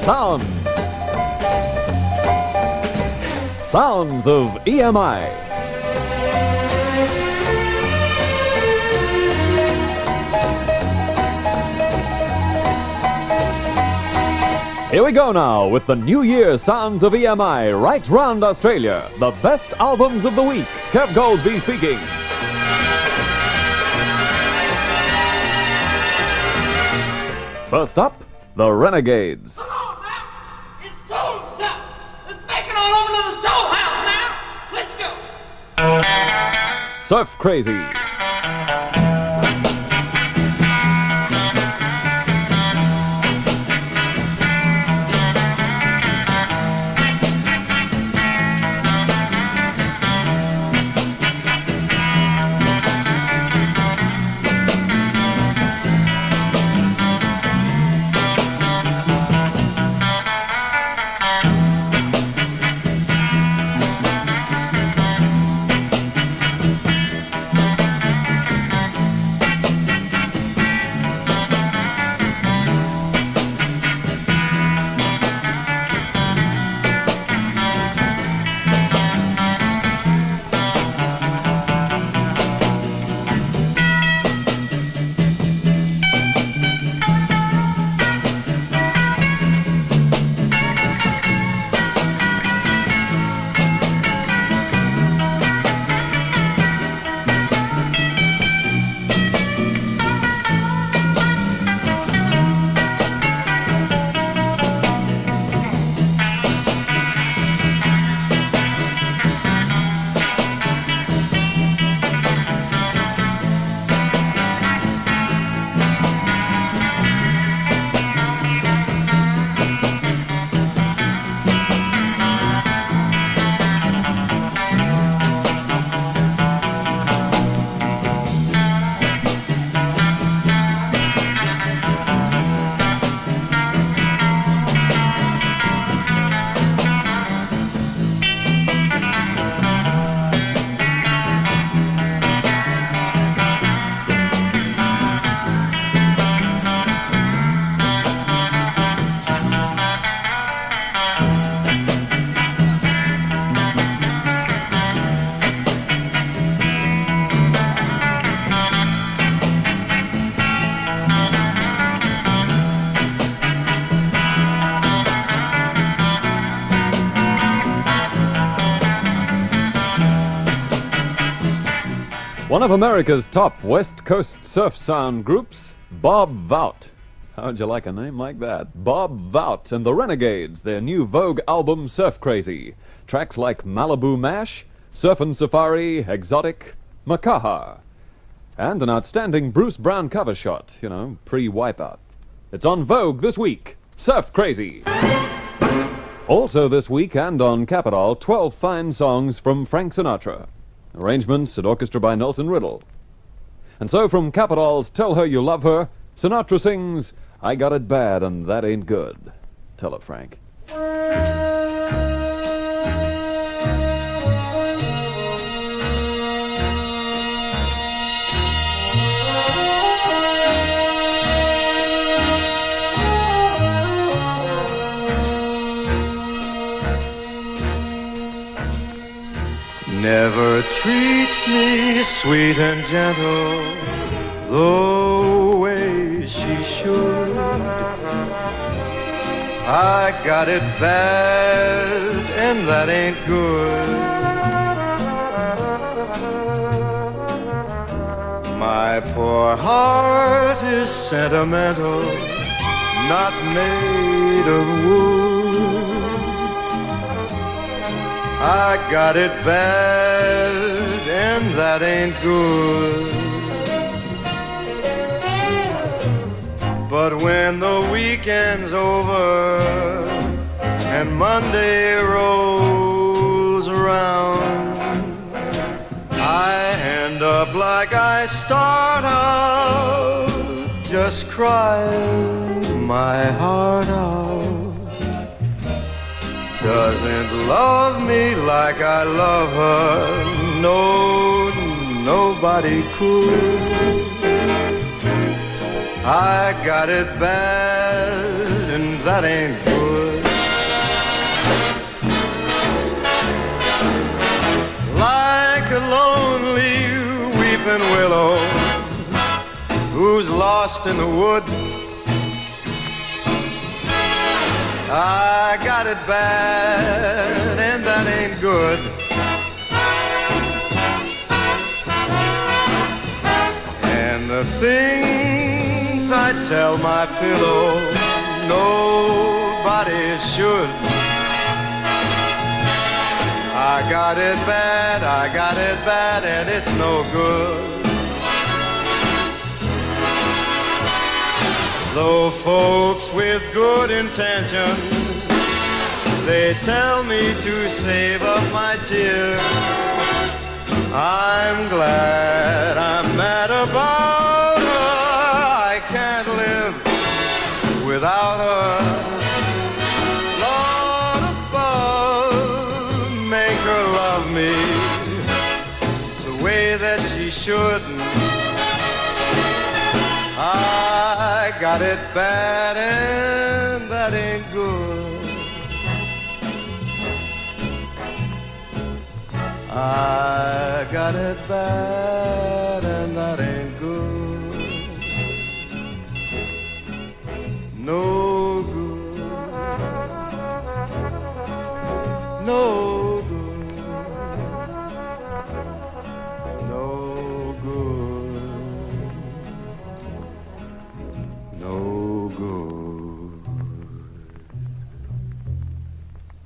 Sounds. Sounds of EMI. Here we go now with the New Year Sounds of EMI right round Australia. The best albums of the week. Kev Golsby speaking. First up, the Renegades. Come on now! It's soul time! Let's make it all over to the soul house now! Let's go! Surf Crazy. One of America's top West Coast surf sound groups, Bob Vout. How'd you like a name like that? Bob Vout and the Renegades, their new Vogue album, Surf Crazy. Tracks like Malibu Mash, Surfin' Safari, Exotic, Makaha. And an outstanding Bruce Brown cover shot, pre-Wipeout. It's on Vogue this week, Surf Crazy. Also this week and on Capitol, 12 fine songs from Frank Sinatra. Arrangements and orchestra by Nelson Riddle. And so from Capitol's Tell Her You Love Her, Sinatra sings, I Got It Bad and That Ain't Good. Tell her, Frank. Never treats me sweet and gentle the way she should. I got it bad and that ain't good. My poor heart is sentimental, not made of wood. I got it bad and that ain't good. But when the weekend's over and Monday rolls around, I end up like I start out, just crying my heart out. Doesn't love me like I love her, no, nobody could. I got it bad and that ain't good. Like a lonely weeping willow who's lost in the wood, I got it bad and that ain't good. And the things I tell my pillow, nobody should. I got it bad, and it's no good. Though folks with good intentions, they tell me to save up my tears, I'm glad I'm mad about her. I can't live without her. Lord above, make her love me the way that she should. I got it bad and that ain't good. I got it bad and that ain't good. No good. No good. No good. No good.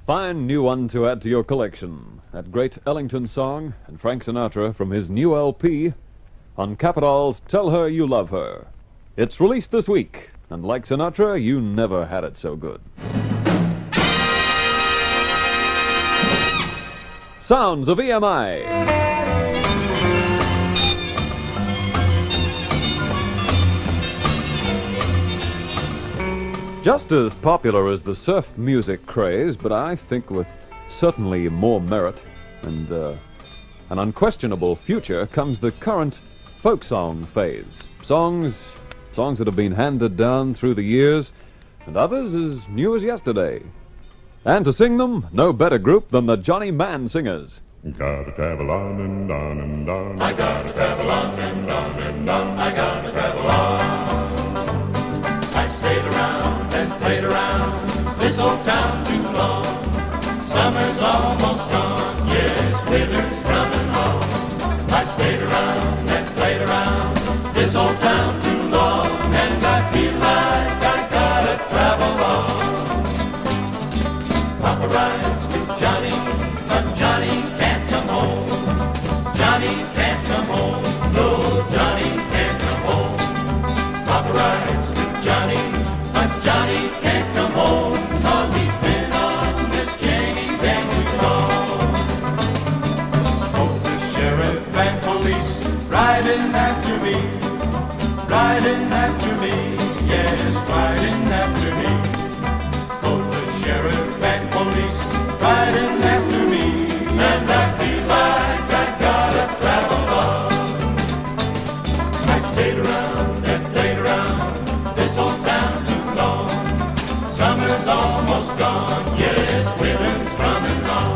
Fine new one to add to your collection. That great Ellington song and Frank Sinatra from his new LP on Capitol's Tell Her You Love Her. It's released this week, and like Sinatra, you never had it so good. Sounds of EMI. Just as popular as the surf music craze, but I think with certainly more merit and an unquestionable future comes the current folk song phase. Songs that have been handed down through the years, and others as new as yesterday. And to sing them, no better group than the Johnny Mann Singers. Gotta travel on and on and on. I gotta travel on and on and on. I gotta travel on. I've stayed around and played around this old town too long. Summer's almost gone, yes, winter's coming on. I've stayed around and played around this old town too long, and I feel like I gotta travel on. Papa rides to Johnny, but Johnny can't come home. Johnny can't come home, no, Johnny can't come home. Papa rides to Johnny, but Johnny can't come home, 'cause he's been on this chain gang too long. Oh, the sheriff and police riding after me, yes, riding after me. Oh, the sheriff and police riding after me, and I feel like I gotta travel on. I've stayed around and played around this old town too long. Summer's almost gone, yes, winter's coming on.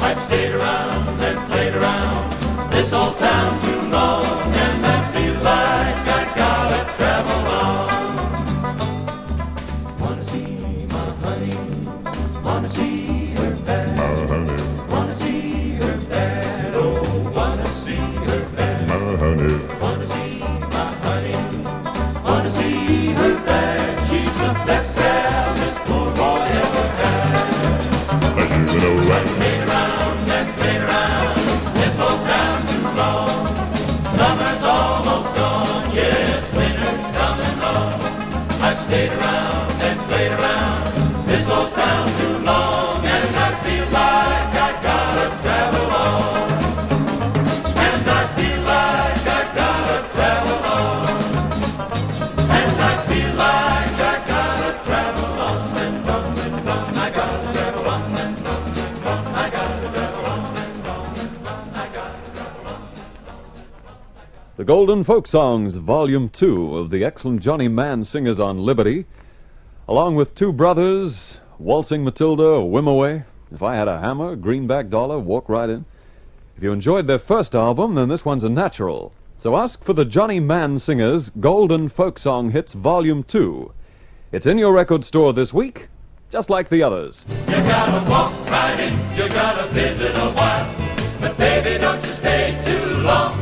I've stayed around and played around this old town too long, and I feel like I gotta travel on. Wanna see my honey, wanna see her bad, My honey, wanna see her bad, oh, wanna see her bad. my honey, Wanna see my honey, wanna see her bad. She's the best gal this poor boy ever had. but you know I've what? stayed around and played around this old town too long. Summer's almost gone, yes, winter's coming on. I've stayed around and played around this old town too long, and I feel like I gotta travel on. And I feel like I gotta travel on. And I feel like I gotta travel on and on and on. I gotta travel on and on and on. I gotta travel on and on and on. I gotta travel on. The Golden Folk Songs, Volume 2 of the excellent Johnny Mann Singers on Liberty. along with Two Brothers, Waltzing Matilda, Whimaway, If I Had a Hammer, Greenback Dollar, Walk Right In. If you enjoyed their first album, then this one's a natural. So ask for the Johnny Mann Singers Golden Folk Song Hits Volume 2. It's in your record store this week, just like the others. You gotta walk right in, you gotta visit a while, but baby, don't you stay too long.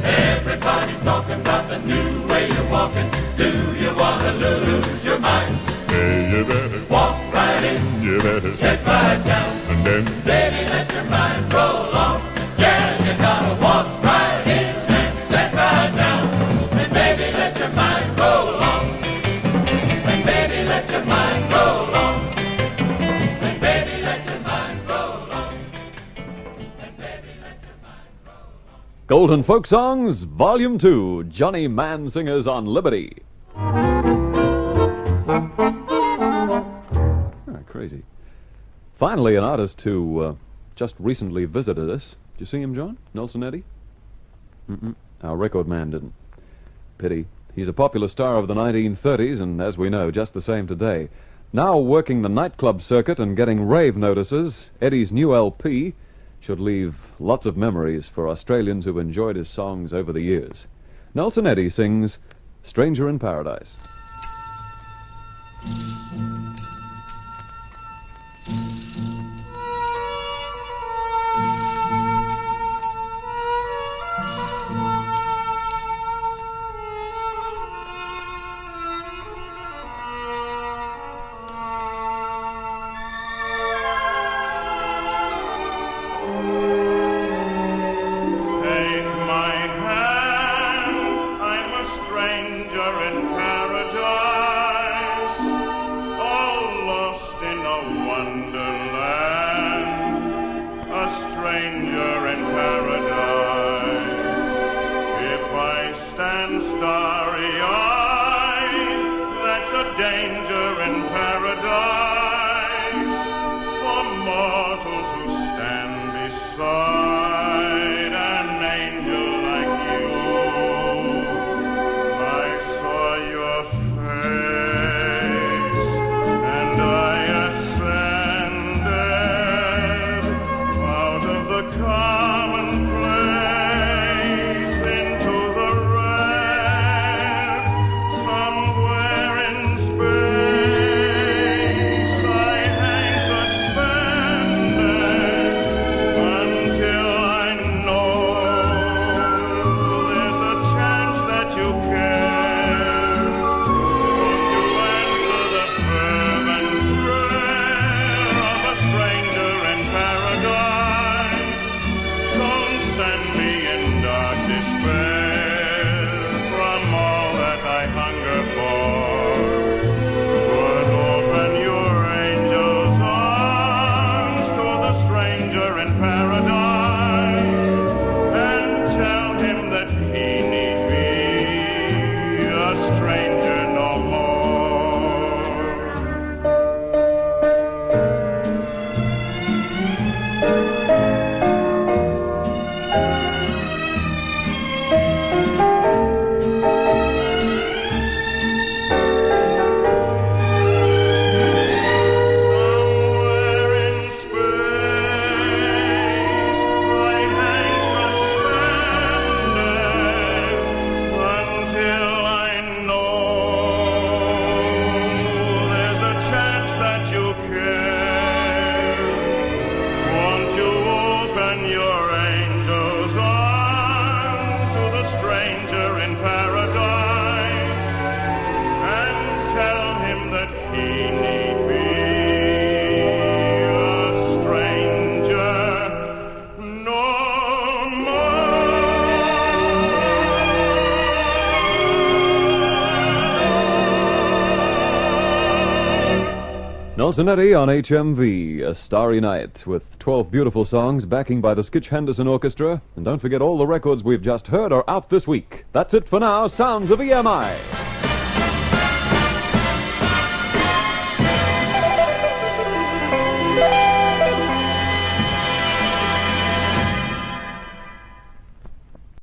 Everybody's talking about the new way you're walking. Do you wanna lose your mind? Hey, you better Walk right in, you better sit right down, and then baby, let your mind roll on. Yeah, you gotta walk right in and sit right down, and baby, let your mind roll on. And baby, let your mind roll on. And baby, let your mind roll on. And baby, let your mind roll on. Golden Folk Songs, Volume 2, Johnny Mann Singers on Liberty. Crazy. Finally, an artist who just recently visited us. Did you see him, John? Nelson Eddy? Our record man didn't. Pity. He's a popular star of the 1930s, and as we know, just the same today. Now working the nightclub circuit and getting rave notices, Eddy's new LP should leave lots of memories for Australians who've enjoyed his songs over the years. Nelson Eddy sings Stranger in Paradise. Take my hand, I'm a stranger in paradise, all lost in a wonderland, a stranger in paradise. If I stand starry-eyed, that's a danger in paradise, for mortals who stand beside an angel like you. I saw your face and I ascended out of the commonplace into the rare. Somewhere in space I hang suspended until I know there's a chance that you care. Won't you answer the fervent prayer of a stranger in paradise? Don't send me in dark despair from all that I hunger for. But open your angel's arms to the stranger in paradise and tell him that he need be a stranger no more. Somewhere in space I hang suspended until I know there's a chance that you care. Won't you open your angel's arms to the stranger in paradise and tell him that he need be a stranger no more. Nelson Eddy on HMV, A Starry Night, with 12 beautiful songs, backing by the Skitch Henderson Orchestra. And don't forget, all the records we've just heard are out this week. That's it for now. Sounds of EMI.